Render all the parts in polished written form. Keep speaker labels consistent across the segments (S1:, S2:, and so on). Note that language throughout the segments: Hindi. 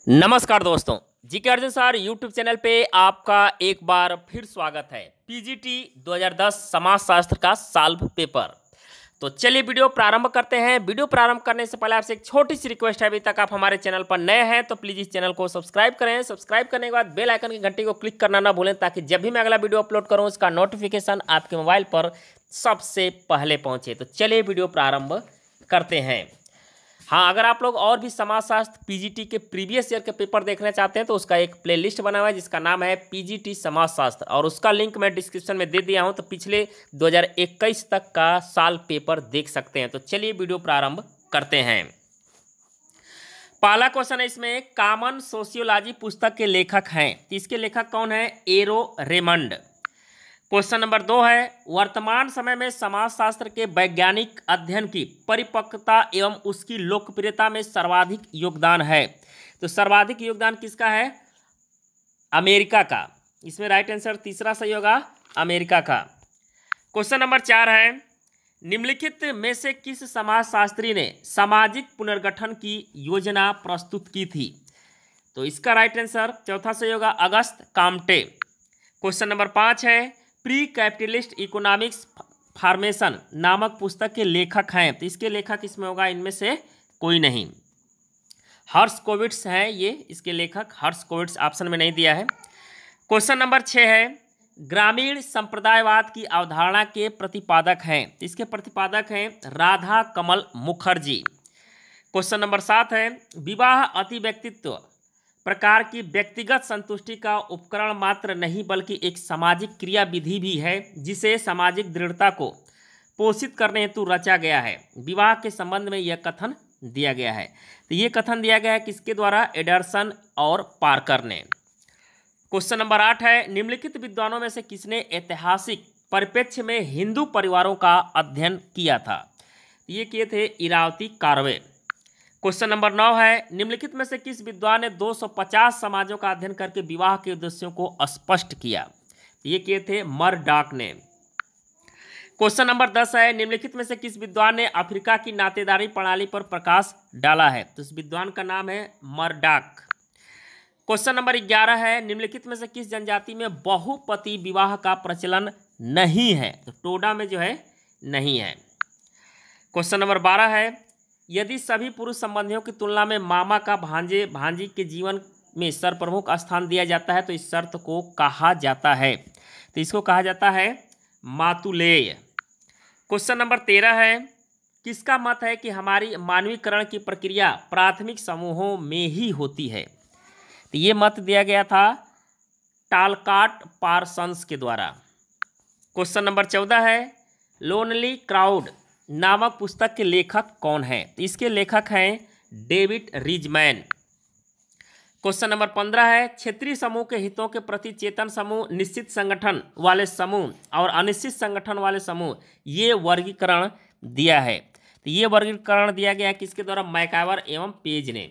S1: नमस्कार दोस्तों, GK Arjun sir YouTube channel पे आपका एक बार फिर स्वागत है। पीजीटी 2010 समाजशास्त्र का सॉल्व पेपर। तो चलिए वीडियो प्रारंभ करते हैं। वीडियो प्रारंभ करने से पहले आपसे एक छोटी सी रिक्वेस्ट है, अभी तक आप हमारे चैनल पर नए हैं तो प्लीज़ इस चैनल को सब्सक्राइब करें। सब्सक्राइब करने के बाद बेल आइकन की घंटी को क्लिक करना ना भूलें, ताकि जब भी मैं अगला वीडियो अपलोड करूँ उसका नोटिफिकेशन आपके मोबाइल पर सबसे पहले पहुँचे। तो चलिए वीडियो प्रारंभ करते हैं। हाँ, अगर आप लोग और भी समाजशास्त्र पीजीटी के प्रीवियस ईयर के पेपर देखना चाहते हैं तो उसका एक प्लेलिस्ट बना हुआ है जिसका नाम है पीजीटी समाजशास्त्र, और उसका लिंक मैं डिस्क्रिप्शन में दे दिया हूं। तो पिछले 2021 तक का साल पेपर देख सकते हैं। तो चलिए वीडियो प्रारंभ करते हैं। पहला क्वेश्चन है इसमें, कॉमन सोशियोलॉजी पुस्तक के लेखक हैं, तो इसके लेखक कौन है? Arrow Raymond. क्वेश्चन नंबर 2 है, वर्तमान समय में समाजशास्त्र के वैज्ञानिक अध्ययन की परिपक्वता एवं उसकी लोकप्रियता में सर्वाधिक योगदान है। तो सर्वाधिक योगदान किसका है? अमेरिका का। इसमें राइट आंसर तीसरा सही होगा, अमेरिका का। क्वेश्चन नंबर 4 है, निम्नलिखित में से किस समाजशास्त्री ने सामाजिक पुनर्गठन की योजना प्रस्तुत की थी? तो इसका राइट आंसर चौथा सही होगा, अगस्त काम्टे। क्वेश्चन नंबर 5 है, प्री कैपिटलिस्ट इकोनॉमिक्स फॉर्मेशन नामक पुस्तक के लेखक हैं, तो इसके लेखक इसमें होगा इनमें से कोई नहीं। हर्शकोविट्स हैं ये इसके लेखक, हर्शकोविट्स ऑप्शन में नहीं दिया है। क्वेश्चन नंबर 6 है, ग्रामीण संप्रदायवाद की अवधारणा के प्रतिपादक हैं, तो इसके प्रतिपादक हैं राधा कमल मुखर्जी। क्वेश्चन नंबर 7 है, विवाह अति व्यक्तित्व प्रकार की व्यक्तिगत संतुष्टि का उपकरण मात्र नहीं बल्कि एक सामाजिक क्रिया विधि भी है जिसे सामाजिक दृढ़ता को पोषित करने हेतु रचा गया है। विवाह के संबंध में यह कथन दिया गया है, तो ये कथन दिया गया है किसके द्वारा? एडरसन और पार्कर ने। क्वेश्चन नंबर 8 है, निम्नलिखित विद्वानों में से किसने ऐतिहासिक परिप्रेक्ष्य में हिंदू परिवारों का अध्ययन किया था? ये किए थे इरावती कार्वे। क्वेश्चन नंबर 9 है, निम्नलिखित में से किस विद्वान ने 250 समाजों का अध्ययन करके विवाह के उद्देश्यों को स्पष्ट किया? ये किए थे मरडॉक ने। क्वेश्चन नंबर 10 है, निम्नलिखित में से किस विद्वान ने अफ्रीका की नातेदारी प्रणाली पर प्रकाश डाला है? तो इस विद्वान का नाम है मरडॉक। क्वेश्चन नंबर 11 है, निम्नलिखित में से किस जनजाति में बहुपति विवाह का प्रचलन नहीं है? तो टोडा में जो है नहीं है। क्वेश्चन नंबर 12 है, यदि सभी पुरुष संबंधियों की तुलना में मामा का भांजे भांजी के जीवन में सर्वप्रमुख स्थान दिया जाता है तो इस शर्त को कहा जाता है? तो इसको कहा जाता है मातुलेय। क्वेश्चन नंबर 13 है, किसका मत है कि हमारी मानवीकरण की प्रक्रिया प्राथमिक समूहों में ही होती है? तो ये मत दिया गया था टालकाट पार्सन्स के द्वारा। क्वेश्चन नंबर 14 है, लोनली क्राउड नामक पुस्तक के लेखक कौन हैं? तो इसके लेखक हैं डेविड रिजमैन। क्वेश्चन नंबर 15 है, क्षेत्रीय समूह के हितों के प्रति चेतन समूह, निश्चित संगठन वाले समूह और अनिश्चित संगठन वाले समूह, ये वर्गीकरण दिया है। तो ये वर्गीकरण दिया गया है किसके द्वारा? मैकावर एवं पेज ने।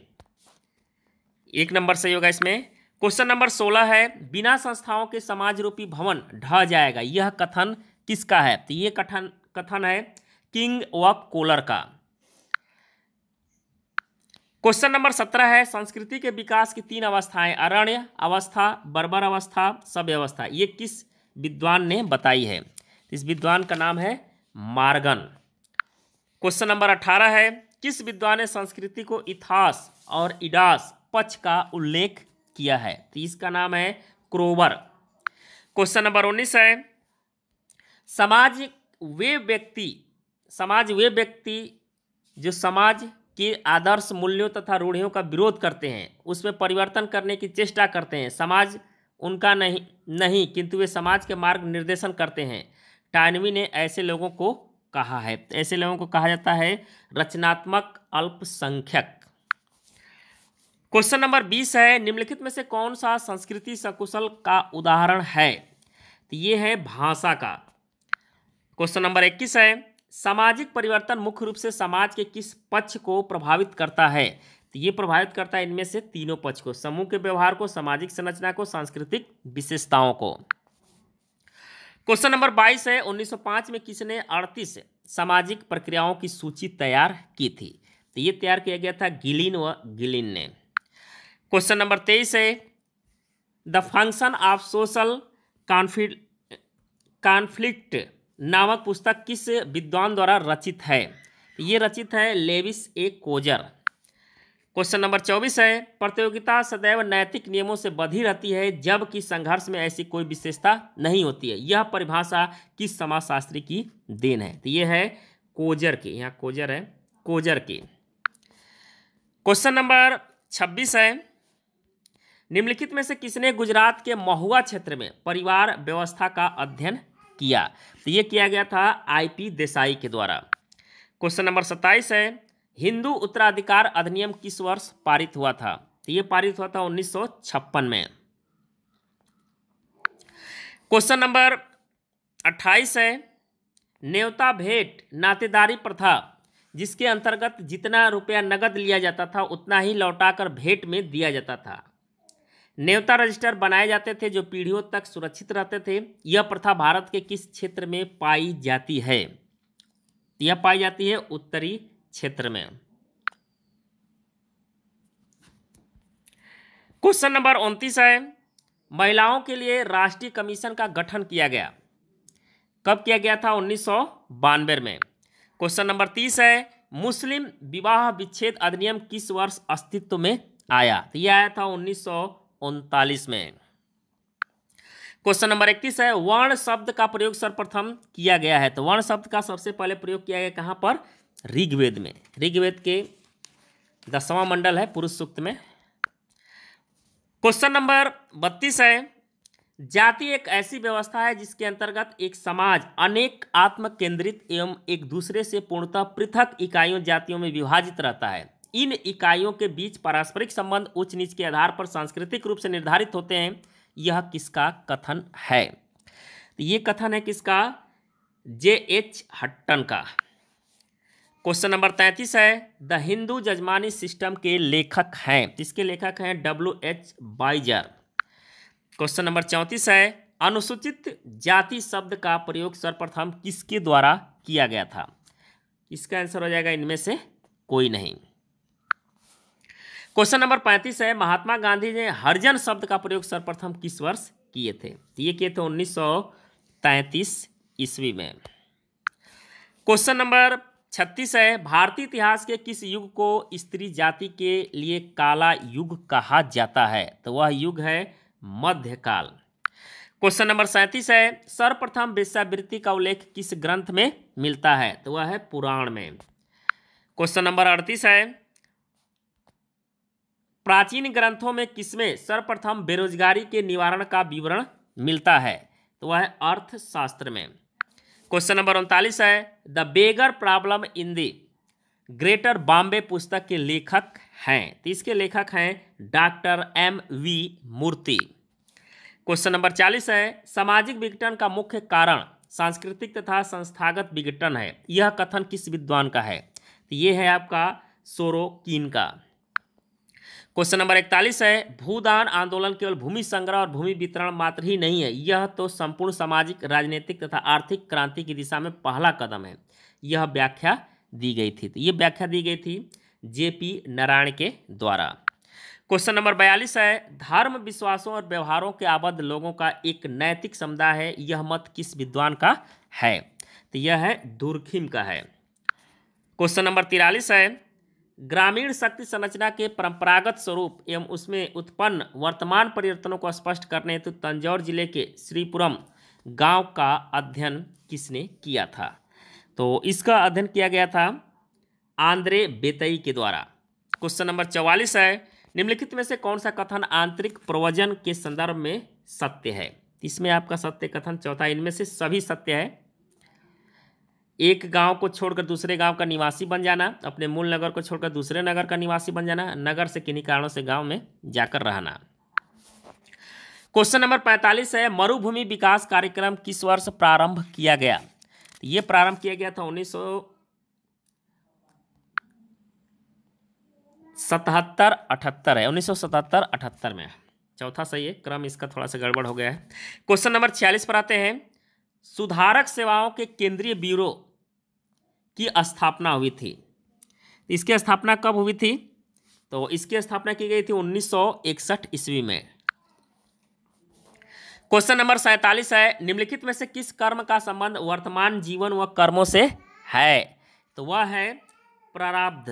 S1: एक नंबर सही होगा इसमें। क्वेश्चन नंबर 16 है, बिना संस्थाओं के समाज रूपी भवन ढह जाएगा, यह कथन किसका है? तो ये कथन है किंग ऑफ कोलर का। क्वेश्चन नंबर 17 है, संस्कृति के विकास की 3 अवस्थाएं, अरण्य अवस्था, बर्बर अवस्था, सभ्य अवस्था, ये किस विद्वान ने बताई है? इस विद्वान का नाम है मार्गन। क्वेश्चन नंबर 18 है, किस विद्वान ने संस्कृति को इथास और इडास पक्ष का उल्लेख किया है? तो इसका नाम है क्रोवर। क्वेश्चन नंबर 19 है, समाज वे व्यक्ति जो समाज के आदर्श मूल्यों तथा रूढ़ियों का विरोध करते हैं, उसमें परिवर्तन करने की चेष्टा करते हैं, समाज उनका नहीं किंतु वे समाज के मार्ग निर्देशन करते हैं, टॉयनबी ने ऐसे लोगों को कहा है। ऐसे लोगों को कहा जाता है रचनात्मक अल्पसंख्यक। क्वेश्चन नंबर 20 है, निम्नलिखित में से कौन सा संस्कृति सकुशल का उदाहरण है? तो ये है भाषा का। क्वेश्चन नंबर 21 है, सामाजिक परिवर्तन मुख्य रूप से समाज के किस पक्ष को प्रभावित करता है? तो ये प्रभावित करता है इनमें से तीनों पक्ष को, समूह के व्यवहार को, सामाजिक संरचना को, सांस्कृतिक विशेषताओं को। क्वेश्चन नंबर 22 है, 1905 में किसने 38 सामाजिक प्रक्रियाओं की सूची तैयार की थी? तो ये तैयार किया गया था गिलिन व गिलिन ने। क्वेश्चन नंबर 23 है the function of social conflict नामक पुस्तक किस विद्वान द्वारा रचित है? ये रचित है लेविस ए कोजर। क्वेश्चन नंबर 24 है प्रतियोगिता सदैव नैतिक नियमों से बंधी रहती है जबकि संघर्ष में ऐसी कोई विशेषता नहीं होती है। यह परिभाषा किस समाजशास्त्री की देन है? तो ये है कोजर की, यहाँ कोजर है, कोजर की। क्वेश्चन नंबर 26 है निम्नलिखित में से किसने गुजरात के महुआ क्षेत्र में परिवार व्यवस्था का अध्ययन किया? तो ये किया गया था IP देसाई के द्वारा। क्वेश्चन नंबर 27 है हिंदू उत्तराधिकार अधिनियम किस वर्ष पारित हुआ था? तो ये पारित हुआ था 1956 में। क्वेश्चन नंबर 28 है न्योता भेंट नातेदारी प्रथा जिसके अंतर्गत जितना रुपया नगद लिया जाता था उतना ही लौटाकर भेंट में दिया जाता था। न्योता रजिस्टर बनाए जाते थे जो पीढ़ियों तक सुरक्षित रहते थे। यह प्रथा भारत के किस क्षेत्र में पाई जाती है? यह पाई जाती है उत्तरी क्षेत्र में। क्वेश्चन नंबर 29 है महिलाओं के लिए राष्ट्रीय कमीशन का गठन किया गया। कब किया गया था? 1992 में। क्वेश्चन नंबर 30 है मुस्लिम विवाह विच्छेद अधिनियम किस वर्ष अस्तित्व में आया? तो यह आया था 1939 में। क्वेश्चन नंबर 31 है वर्ण शब्द का प्रयोग सर्वप्रथम किया गया है। तो वर्ण शब्द का सबसे पहले प्रयोग किया गया कहाँ पर? ऋग्वेद में। ऋग्वेद के 10वां मंडल है पुरुष सूक्त में। क्वेश्चन नंबर 32 है जाति एक ऐसी व्यवस्था है जिसके अंतर्गत एक समाज अनेक आत्म केंद्रित एवं एक दूसरे से पूर्णतः पृथक इकाइयों जातियों में विभाजित रहता है। इन इकाइयों के बीच पारस्परिक संबंध उच्च नीच के आधार पर सांस्कृतिक रूप से निर्धारित होते हैं। यह किसका कथन है? तो ये कथन है किसका? J.H. हट्टन का। क्वेश्चन नंबर 33 है द हिंदू जजमानी सिस्टम के लेखक हैं। इसके लेखक हैं W.H. बाइजर। क्वेश्चन नंबर 34 है अनुसूचित जाति शब्द का प्रयोग सर्वप्रथम किसके द्वारा किया गया था? इसका आंसर हो जाएगा इनमें से कोई नहीं। क्वेश्चन नंबर 35 है महात्मा गांधी ने हरिजन शब्द का प्रयोग सर्वप्रथम किस वर्ष किए थे? ये किए थे 1933 ईस्वी में। क्वेश्चन नंबर 36 है भारतीय इतिहास के किस युग को स्त्री जाति के लिए काला युग कहा जाता है? तो वह युग है मध्यकाल। क्वेश्चन नंबर 37 है सर्वप्रथम वेश्यावृत्ति का उल्लेख किस ग्रंथ में मिलता है? तो वह है पुराण में। क्वेश्चन नंबर 38 है प्राचीन ग्रंथों में किसमें सर्वप्रथम बेरोजगारी के निवारण का विवरण मिलता है? तो वह है अर्थशास्त्र में। क्वेश्चन नंबर 39 है the beggar problem in the greater Bombay पुस्तक के लेखक हैं। तो इसके लेखक हैं डॉक्टर M.V. मूर्ति। क्वेश्चन नंबर 40 है सामाजिक विघटन का मुख्य कारण सांस्कृतिक तथा संस्थागत विघटन है। यह कथन किस विद्वान का है? तो ये है आपका सोरोकिन का। क्वेश्चन नंबर 41 है भूदान आंदोलन केवल भूमि संग्रह और भूमि वितरण मात्र ही नहीं है, यह तो संपूर्ण सामाजिक राजनीतिक तथा आर्थिक क्रांति की दिशा में पहला कदम है। यह व्याख्या दी गई थी। तो ये व्याख्या दी गई थी J.P. नारायण के द्वारा। क्वेश्चन नंबर 42 है धर्म विश्वासों और व्यवहारों के आबद्ध लोगों का एक नैतिक समुदाय है। यह मत किस विद्वान का है? तो यह है दुर्खिम का है। क्वेश्चन नंबर 43 है ग्रामीण शक्ति संरचना के परंपरागत स्वरूप एवं उसमें उत्पन्न वर्तमान परिवर्तनों को स्पष्ट करने हेतु तंजौर जिले के श्रीपुरम गांव का अध्ययन किसने किया था? तो इसका अध्ययन किया गया था आंद्रे बेतई के द्वारा। क्वेश्चन नंबर 44 है निम्नलिखित में से कौन सा कथन आंतरिक प्रवचन के संदर्भ में सत्य है? इसमें आपका सत्य कथन चौथा। इनमें से सभी सत्य है। एक गांव को छोड़कर दूसरे गांव का निवासी बन जाना, अपने मूल नगर को छोड़कर दूसरे नगर का निवासी बन जाना, नगर से किन्हीं कारणों से गांव में जाकर रहना। क्वेश्चन नंबर 45 है मरुभूमि विकास कार्यक्रम किस वर्ष प्रारंभ किया गया? ये प्रारंभ किया गया था 1977-78 है, 1977-78 में। चौथा सही है, क्रम इसका थोड़ा सा गड़बड़ हो गया है। क्वेश्चन नंबर 46 पर आते हैं सुधारक सेवाओं के केंद्रीय ब्यूरो की स्थापना हुई थी। इसकी स्थापना कब हुई थी? तो इसकी स्थापना की गई थी 1961 ईस्वी में। क्वेश्चन नंबर 47 है, निम्नलिखित में से किस कर्म का संबंध वर्तमान जीवन व कर्मों से है? तो वह है प्रारब्ध।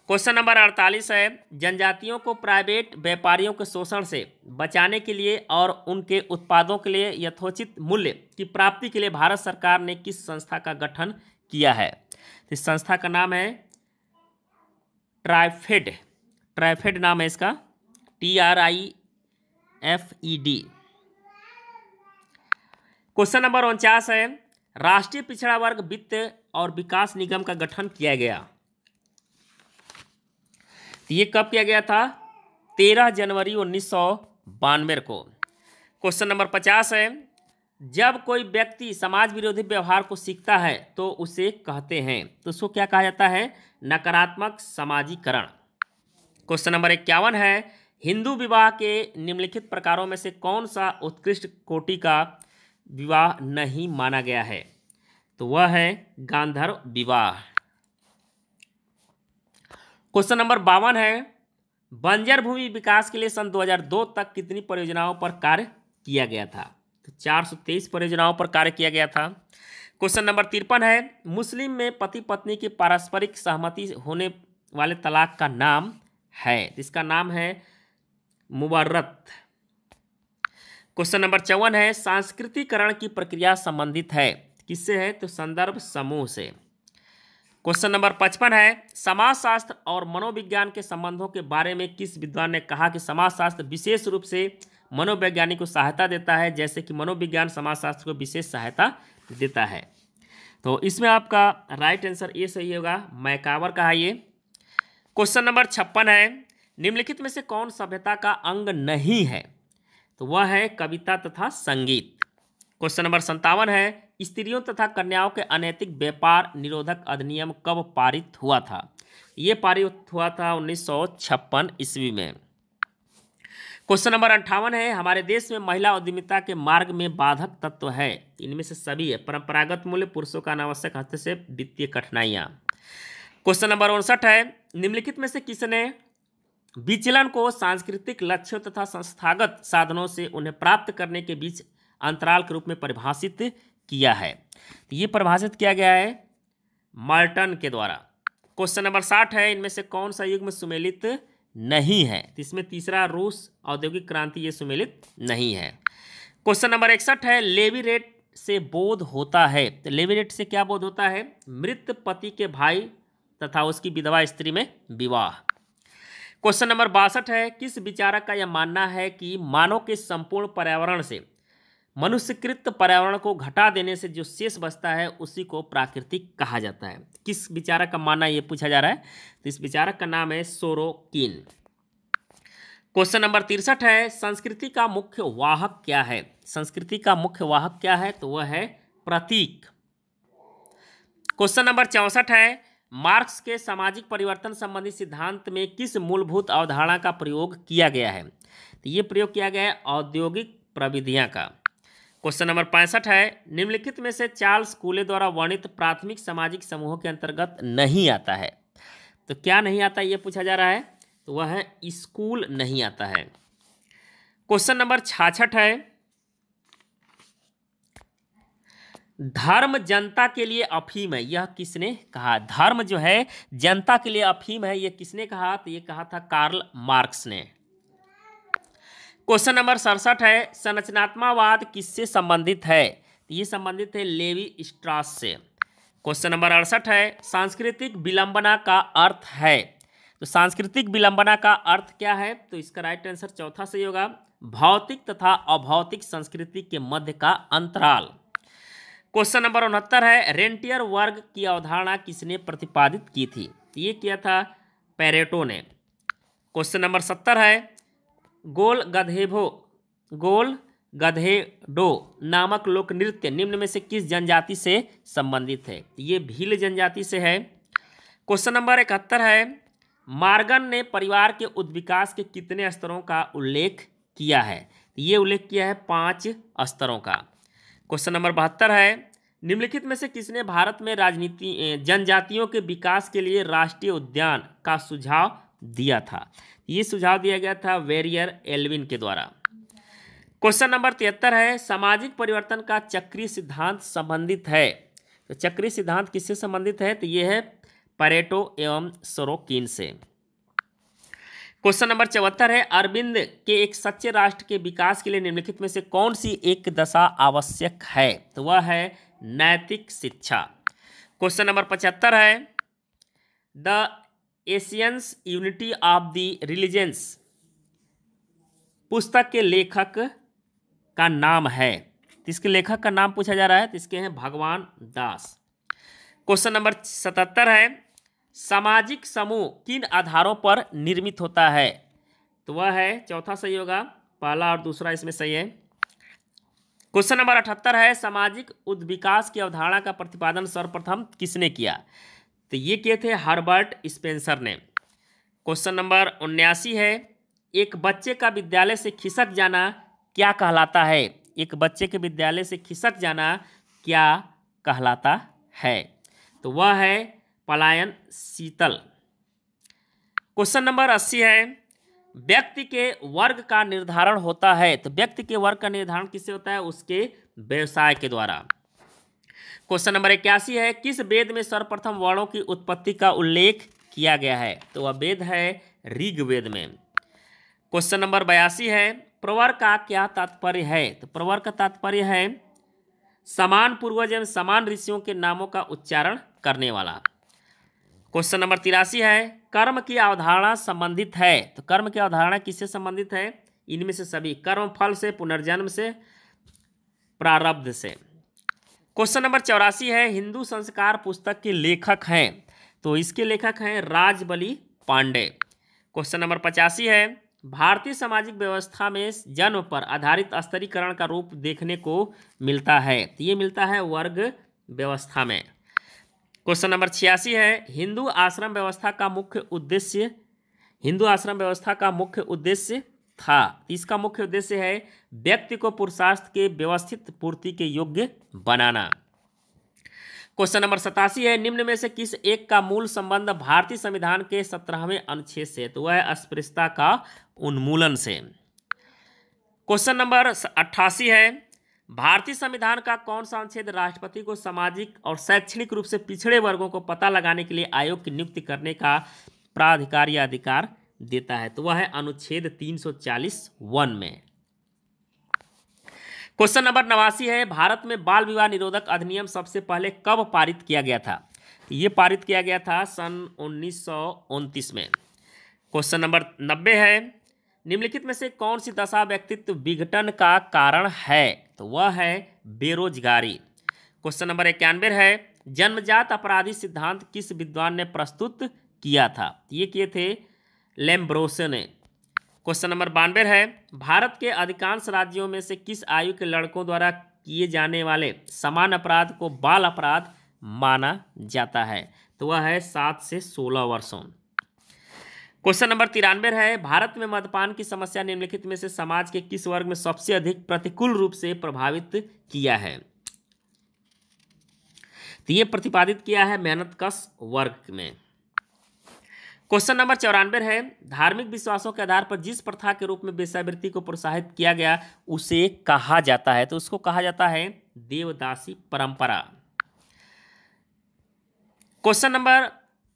S1: क्वेश्चन नंबर 48 है, जनजातियों को प्राइवेट व्यापारियों के शोषण से बचाने के लिए और उनके उत्पादों के लिए यथोचित मूल्य की प्राप्ति के लिए भारत सरकार ने किस संस्था का गठन किया है? इस संस्था का नाम है ट्राइफेड। ट्राइफेड नाम है इसका, TRIFED। क्वेश्चन नंबर 49 है, राष्ट्रीय पिछड़ा वर्ग वित्त और विकास निगम का गठन किया गया। ये कब किया गया था? 13 जनवरी 1992 को। क्वेश्चन नंबर 50 है, जब कोई व्यक्ति समाज विरोधी व्यवहार को सीखता है तो उसे कहते हैं, तो उसको क्या कहा जाता है? नकारात्मक समाजीकरण। क्वेश्चन नंबर 51 है, हिंदू विवाह के निम्नलिखित प्रकारों में से कौन सा उत्कृष्ट कोटि का विवाह नहीं माना गया है? तो वह है गांधर्व विवाह। क्वेश्चन नंबर 52 है, बंजर भूमि विकास के लिए सन 2002 तक कितनी परियोजनाओं पर कार्य किया गया था? तो 423 परियोजनाओं पर कार्य किया गया था। क्वेश्चन नंबर 53 है, मुस्लिम में पति पत्नी की पारस्परिक सहमति होने वाले तलाक का नाम है? इसका नाम है मुबर्रत। क्वेश्चन नंबर 54 है, सांस्कृतिकरण की प्रक्रिया संबंधित है किससे है? तो संदर्भ समूह से। क्वेश्चन नंबर 55 है, समाजशास्त्र और मनोविज्ञान के संबंधों के बारे में किस विद्वान ने कहा कि समाजशास्त्र विशेष रूप से मनोवैज्ञानिक को सहायता देता है, जैसे कि मनोविज्ञान समाजशास्त्र को विशेष सहायता देता है? तो इसमें आपका राइट आंसर ये सही होगा, मैकावर का है ये। क्वेश्चन नंबर 56 है, निम्नलिखित में से कौन सभ्यता का अंग नहीं है? तो वह है कविता तथा संगीत। क्वेश्चन नंबर 57 है, स्त्रियों तथा कन्याओं के अनैतिक व्यापार निरोधक अधिनियम कब पारित हुआ था? ये पारित हुआ था 1956 ईस्वी में। क्वेश्चन नंबर 58 है, हमारे देश में महिला उद्यमिता के मार्ग में बाधक तत्व है? इनमें से सभी है, परंपरागत मूल्य, पुरुषों का अनावश्यक हस्तक्षेप, वित्तीय कठिनाइयाँ। क्वेश्चन नंबर 59 है, निम्नलिखित में से किसने विचलन को सांस्कृतिक लक्ष्यों तथा संस्थागत साधनों से उन्हें प्राप्त करने के बीच अंतराल के रूप में परिभाषित किया है? तो ये परिभाषित किया गया है मार्टन के द्वारा। क्वेश्चन नंबर 60 है, इनमें से कौन सा युग में सुमेलित नहीं है? तो इसमें तीसरा रूस औद्योगिक क्रांति ये सुमेलित नहीं है। क्वेश्चन नंबर 61 है, लेवी रेट से बोध होता है? तो लेवी रेट से क्या बोध होता है? मृत पति के भाई तथा उसकी विधवा स्त्री में विवाह। क्वेश्चन नंबर 62 है, किस विचारक का यह मानना है कि मानव के संपूर्ण पर्यावरण से मनुष्यकृत पर्यावरण को घटा देने से जो शेष बचता है उसी को प्राकृतिक कहा जाता है? किस विचारक का मानना ये पूछा जा रहा है? तो इस विचारक का नाम है सोरोकिन। क्वेश्चन नंबर 63 है, संस्कृति का मुख्य वाहक क्या है? संस्कृति का मुख्य वाहक क्या है? तो वह है प्रतीक। क्वेश्चन नंबर 64 है, मार्क्स के सामाजिक परिवर्तन संबंधी सिद्धांत में किस मूलभूत अवधारणा का प्रयोग किया गया है? तो ये प्रयोग किया गया है औद्योगिक प्रविधियां का। क्वेश्चन नंबर 65 है, निम्नलिखित में से चार्ल्स कूले द्वारा वर्णित प्राथमिक सामाजिक समूहों के अंतर्गत नहीं आता है? तो क्या नहीं आता ये पूछा जा रहा है? तो वह है स्कूल नहीं आता है। क्वेश्चन नंबर 66 है, धर्म जनता के लिए अफीम है, यह किसने कहा? धर्म जो है जनता के लिए अफीम है, यह किसने कहा? तो ये कहा था कार्ल मार्क्स ने। क्वेश्चन नंबर 67 है, संरचनात्मकवाद किससे संबंधित है? तो ये संबंधित है लेवी स्ट्रास से। क्वेश्चन नंबर 68 है, सांस्कृतिक विलंबना का अर्थ है? तो सांस्कृतिक विलंबना का अर्थ क्या है? तो इसका राइट आंसर चौथा सही होगा, भौतिक तथा अभौतिक संस्कृति के मध्य का अंतराल। क्वेश्चन नंबर 69 है, रेंटियर वर्ग की अवधारणा किसने प्रतिपादित की थी? ये किया था पेरेटो ने। क्वेश्चन नंबर 70 है, गोल गधेडो नामक लोक नृत्य निम्न में से किस जनजाति से संबंधित है? ये भील जनजाति से है। क्वेश्चन नंबर 71 है, मार्गन ने परिवार के उत्विकास के कितने स्तरों का उल्लेख किया है? ये उल्लेख किया है 5 स्तरों का। क्वेश्चन नंबर 72 है, निम्नलिखित में से किसने भारत में जनजातियों के विकास के लिए राष्ट्रीय उद्यान का सुझाव दिया था। ये सुझाव दिया गया था वेरियर एल्विन के द्वारा। क्वेश्चन नंबर 73 है, सामाजिक परिवर्तन का चक्रीय सिद्धांत संबंधित है। तो चक्रीय सिद्धांत किससे संबंधित है? तो ये है परेटो एवं सोरोकिन से। क्वेश्चन नंबर 74 है, अरविंद के एक सच्चे राष्ट्र के विकास के लिए निम्नलिखित में से कौन सी एक दशा आवश्यक है? तो वह है नैतिक शिक्षा। क्वेश्चन नंबर 75 है, the Asians unity of the religions पुस्तक के लेखक का नाम है। इसके लेखक का नाम पूछा जा रहा है, तो इसके हैं भगवान दास। क्वेश्चन नंबर 77 है, सामाजिक समूह किन आधारों पर निर्मित होता है? तो वह है, चौथा सही होगा, पहला और दूसरा इसमें सही है। क्वेश्चन नंबर 78 है, सामाजिक उद्विकास की अवधारणा का प्रतिपादन सर्वप्रथम किसने किया? तो ये किए थे हर्बर्ट स्पेंसर ने। क्वेश्चन नंबर 79 है, एक बच्चे का विद्यालय से खिसक जाना क्या कहलाता है? एक बच्चे के विद्यालय से खिसक जाना क्या कहलाता है? तो वह है पलायन शीतल। क्वेश्चन नंबर 80 है, व्यक्ति के वर्ग का निर्धारण होता है। तो व्यक्ति के वर्ग का निर्धारण किससे होता है? उसके व्यवसाय के द्वारा। क्वेश्चन नंबर 81 है, किस वेद में सर्वप्रथम वर्णों की उत्पत्ति का उल्लेख किया गया है? तो वह वेद है ऋग्वेद में। क्वेश्चन नंबर 82 है, प्रवर का क्या तात्पर्य है? तो प्रवर का तात्पर्य है समान पूर्वज एवं समान ऋषियों के नामों का उच्चारण करने वाला। क्वेश्चन नंबर 83 है, कर्म की अवधारणा संबंधित है। तो कर्म की अवधारणा किससे संबंधित है? इनमें से सभी, कर्म फल से, पुनर्जन्म से, प्रारब्ध से। क्वेश्चन नंबर 84 है, हिंदू संस्कार पुस्तक के लेखक हैं। तो इसके लेखक हैं राजबली पांडे। क्वेश्चन नंबर 85 है, भारतीय सामाजिक व्यवस्था में जन्म पर आधारित स्तरीकरण का रूप देखने को मिलता है। तो ये मिलता है वर्ग व्यवस्था में। क्वेश्चन नंबर 86 है, हिंदू आश्रम व्यवस्था का मुख्य उद्देश्य था। इसका मुख्य उद्देश्य है व्यक्ति को पुरुषार्थ के व्यवस्थित पूर्ति के योग्य बनाना। क्वेश्चन नंबर 87 है, निम्न में से किस एक का मूल संबंध भारतीय संविधान के 17वें अनुच्छेद से? तो वह है अस्पृश्यता का उन्मूलन से। क्वेश्चन नंबर 88 है, भारतीय संविधान का कौन सा अनुच्छेद राष्ट्रपति को सामाजिक और शैक्षणिक रूप से पिछड़े वर्गों को पता लगाने के लिए आयोग की नियुक्ति करने का प्राधिकार या अधिकार देता है? तो वह है अनुच्छेद 340(1) में। क्वेश्चन नंबर 89 है, भारत में बाल विवाह निरोधक अधिनियम सबसे पहले कब पारित किया गया था? ये पारित किया गया था सन 1929 में। क्वेश्चन नंबर 90 है, निम्नलिखित में से कौन सी दशा व्यक्तित्व विघटन का कारण है? तो वह है बेरोजगारी। क्वेश्चन नंबर 91 है, जन्मजात अपराधी सिद्धांत किस विद्वान ने प्रस्तुत किया था? ये किए थे लैम्ब्रोसे ने। क्वेश्चन नंबर 92 है, भारत के अधिकांश राज्यों में से किस आयु के लड़कों द्वारा किए जाने वाले समान अपराध को बाल अपराध माना जाता है? तो वह है 7 से 16 वर्षों। क्वेश्चन नंबर 93 है, भारत में मद्यपान की समस्या निम्नलिखित में से समाज के किस वर्ग में सबसे अधिक प्रतिकूल रूप से प्रभावित किया है? तो ये प्रतिपादित किया है मेहनतकश वर्ग में। क्वेश्चन नंबर 94 है, धार्मिक विश्वासों के आधार पर जिस प्रथा के रूप में वेश्यावृत्ति को प्रोत्साहित किया गया उसे कहा जाता है? तो उसको कहा जाता है देवदासी परंपरा। क्वेश्चन नंबर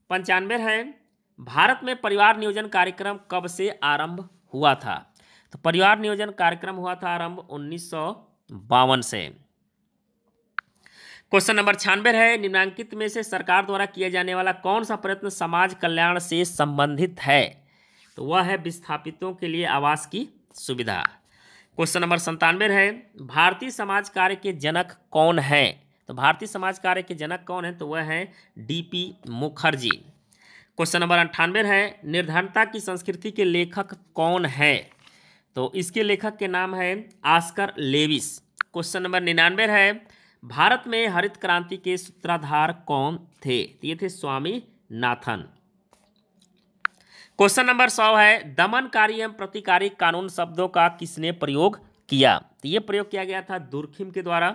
S1: 95 है, भारत में परिवार नियोजन कार्यक्रम कब से आरंभ हुआ था? तो परिवार नियोजन कार्यक्रम हुआ था आरंभ 1952 से। क्वेश्चन नंबर 96 है, निम्नलिखित में से सरकार द्वारा किया जाने वाला कौन सा प्रयत्न समाज कल्याण से संबंधित है? तो वह है विस्थापितों के लिए आवास की सुविधा। क्वेश्चन नंबर 97 है, भारतीय समाज कार्य के जनक कौन है? तो भारतीय समाज कार्य के जनक कौन है? तो वह है डीपी मुखर्जी। क्वेश्चन नंबर 98 है, निर्धनता की संस्कृति के लेखक कौन है? तो इसके लेखक के नाम है ऑस्कर लेविस। क्वेश्चन नंबर 99 है, भारत में हरित क्रांति के सूत्रधार कौन थे? तो ये थे स्वामीनाथन। क्वेश्चन नंबर 100 है, दमनकारी एवं प्रतिकारी कानून शब्दों का किसने प्रयोग किया? तो ये प्रयोग किया गया था दुर्खिम के द्वारा।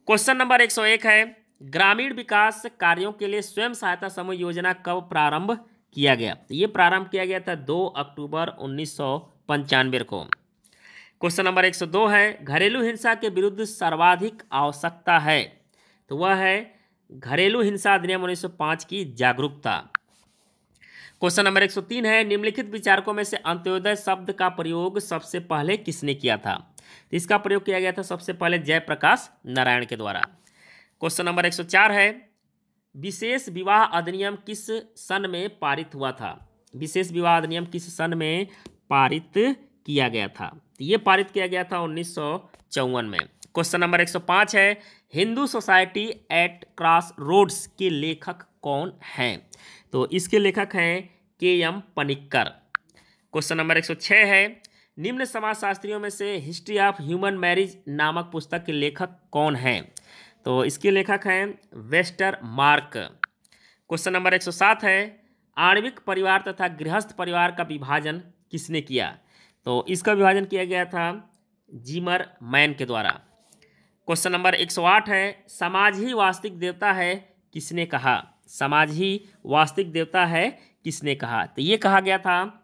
S1: क्वेश्चन नंबर 101 है, ग्रामीण विकास कार्यों के लिए स्वयं सहायता समूह योजना कब प्रारंभ किया गया? तो ये प्रारंभ किया गया था 2 अक्टूबर 1995 को। क्वेश्चन नंबर 102 है, घरेलू हिंसा के विरुद्ध सर्वाधिक आवश्यकता है? तो वह है घरेलू हिंसा अधिनियम 1905 की जागरूकता। क्वेश्चन नंबर 103 है, निम्नलिखित विचारकों में से अंत्योदय शब्द का प्रयोग सबसे पहले किसने किया था? तो इसका प्रयोग किया गया था सबसे पहले जयप्रकाश नारायण के द्वारा। क्वेश्चन नंबर 104 है, विशेष विवाह अधिनियम किस सन में पारित हुआ था? विशेष विवाह अधिनियम किस सन में पारित किया गया था? तो ये पारित किया गया था 1954 में। क्वेश्चन नंबर 105 है, Hindu society at cross roads के लेखक कौन हैं? तो इसके लेखक हैं के.एम. पनिक्कर। क्वेश्चन नंबर 106 है, निम्न समाजशास्त्रियों में से हिस्ट्री ऑफ ह्यूमन मैरिज नामक पुस्तक के लेखक कौन हैं? तो इसके लेखक हैं वेस्टर मार्क। क्वेश्चन नंबर 107 है, आणविक परिवार तथा गृहस्थ परिवार का विभाजन किसने किया? तो इसका विभाजन किया गया था जीमर मैन के द्वारा। क्वेश्चन नंबर 108 है, समाज ही वास्तविक देवता है किसने कहा? समाज ही वास्तविक देवता है किसने कहा? तो ये कहा गया था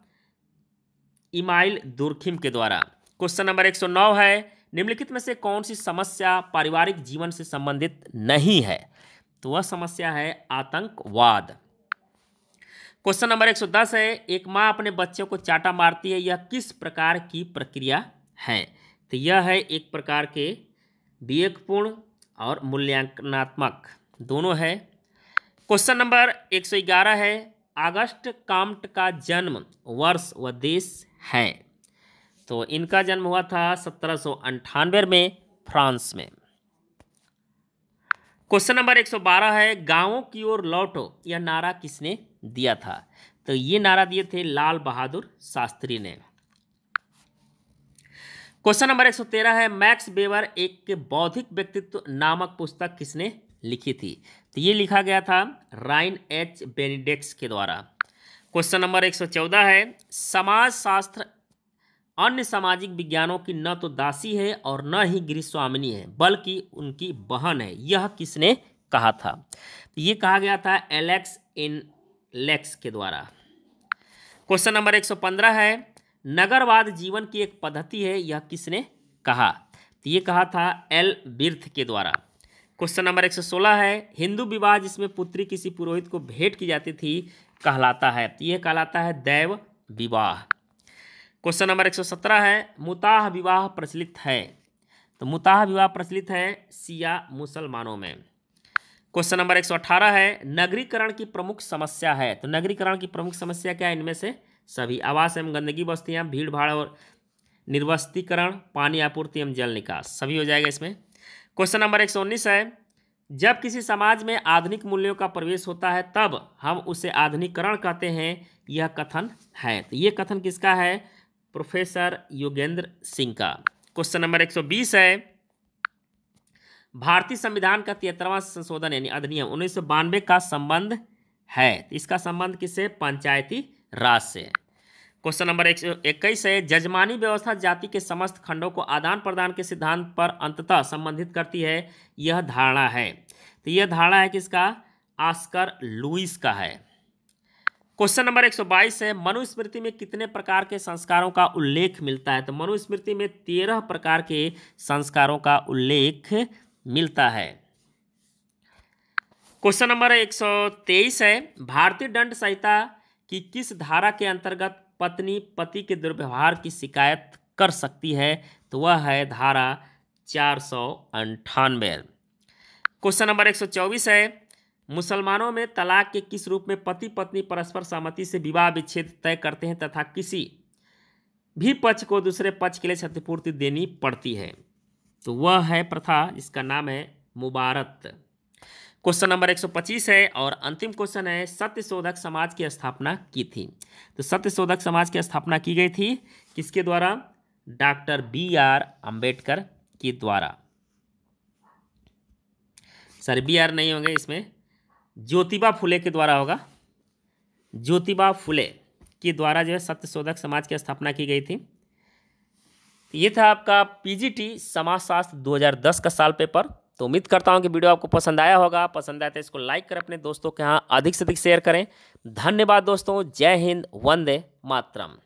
S1: इमाइल दुर्खिम के द्वारा। क्वेश्चन नंबर 109 है, निम्नलिखित में से कौन सी समस्या पारिवारिक जीवन से संबंधित नहीं है? तो वह समस्या है आतंकवाद। क्वेश्चन नंबर 110 है, एक माँ अपने बच्चों को चाटा मारती है, यह किस प्रकार की प्रक्रिया है? तो यह है एक प्रकार के विवेकपूर्ण और मूल्यांकनात्मक दोनों है। क्वेश्चन नंबर 111 है, अगस्ट काम्ट का जन्म वर्ष व देश है? तो इनका जन्म हुआ था 1798 में फ्रांस में। क्वेश्चन नंबर 112 है, गांवों की ओर लौटो यह नारा किसने दिया था? तो ये नारा दिए थे लाल बहादुर शास्त्री ने। क्वेश्चन नंबर 113 है, मैक्स वेबर एक बौद्धिक व्यक्तित्व नामक पुस्तक किसने लिखी थी? तो ये लिखा गया था राइन एच बेनिडिक्ट के द्वारा। क्वेश्चन नंबर 114 है, समाज शास्त्र अन्य सामाजिक विज्ञानों की न तो दासी है और न ही गृहस्वामिनी है बल्कि उनकी बहन है, यह किसने कहा था? तो ये कहा गया था एलेक्स इनलेक्स के द्वारा। क्वेश्चन नंबर 115 है, नगरवाद जीवन की एक पद्धति है, यह किसने कहा? तो ये कहा था एल बिर्थ के द्वारा। क्वेश्चन नंबर 116 है, हिंदू विवाह जिसमें पुत्री किसी पुरोहित को भेंट की जाती थी कहलाता है? तो यह कहलाता है दैव विवाह। क्वेश्चन नंबर 117 है, मुताह विवाह प्रचलित है? तो मुताह विवाह प्रचलित है शिया मुसलमानों में। क्वेश्चन नंबर 118 है, नगरीकरण की प्रमुख समस्या है? तो नगरीकरण की प्रमुख समस्या क्या है? इनमें से सभी आवास एवं गंदगी, बस्तियां, भीड़ भाड़ और निर्वस्तीकरण, पानी आपूर्ति एवं जल निकास, सभी हो जाएगा इसमें। क्वेश्चन नंबर 119 है, जब किसी समाज में आधुनिक मूल्यों का प्रवेश होता है तब हम उसे आधुनिकरण कहते हैं, यह कथन है? तो ये कथन किसका है? प्रोफेसर योगेंद्र सिंह का। क्वेश्चन नंबर 120 है, भारतीय संविधान का 73वां संशोधन यानी अधिनियम 1992 का संबंध है? तो इसका संबंध किससे? पंचायती राज से। क्वेश्चन नंबर 121 है, जजमानी व्यवस्था जाति के समस्त खंडों को आदान प्रदान के सिद्धांत पर अंततः संबंधित करती है, यह धारणा है? तो यह धारणा है किसका? ऑस्कर लुईस का है। क्वेश्चन नंबर 122 है, मनुस्मृति में कितने प्रकार के संस्कारों का उल्लेख मिलता है? तो मनुस्मृति में 13 प्रकार के संस्कारों का उल्लेख मिलता है। क्वेश्चन नंबर 123 है, भारतीय दंड संहिता की किस धारा के अंतर्गत पत्नी पति के दुर्व्यवहार की शिकायत कर सकती है? तो वह है धारा 498। क्वेश्चन नंबर 124 है, मुसलमानों में तलाक के किस रूप में पति पत्नी परस्पर सहमति से विवाह विच्छेद तय करते हैं तथा किसी भी पक्ष को दूसरे पक्ष के लिए क्षतिपूर्ति देनी पड़ती है? तो वह है प्रथा जिसका नाम है मुबारत। क्वेश्चन नंबर 125 है और अंतिम क्वेश्चन है, सत्यशोधक समाज की स्थापना की थी? तो सत्यशोधक समाज की स्थापना की गई थी किसके द्वारा? Doctor B R. अंबेडकर के द्वारा। Sir B R. नहीं होंगे इसमें, ज्योतिबा फुले के द्वारा होगा। ज्योतिबा फुले के द्वारा जो है सत्यशोधक समाज की स्थापना की गई थी। ये था आपका पीजीटी समाजशास्त्र 2010 का साल पेपर। तो उम्मीद करता हूँ कि वीडियो आपको पसंद आया होगा। पसंद आया तो इसको लाइक करें, अपने दोस्तों के यहाँ अधिक से अधिक शेयर करें। धन्यवाद दोस्तों। जय हिंद, वंदे मातरम।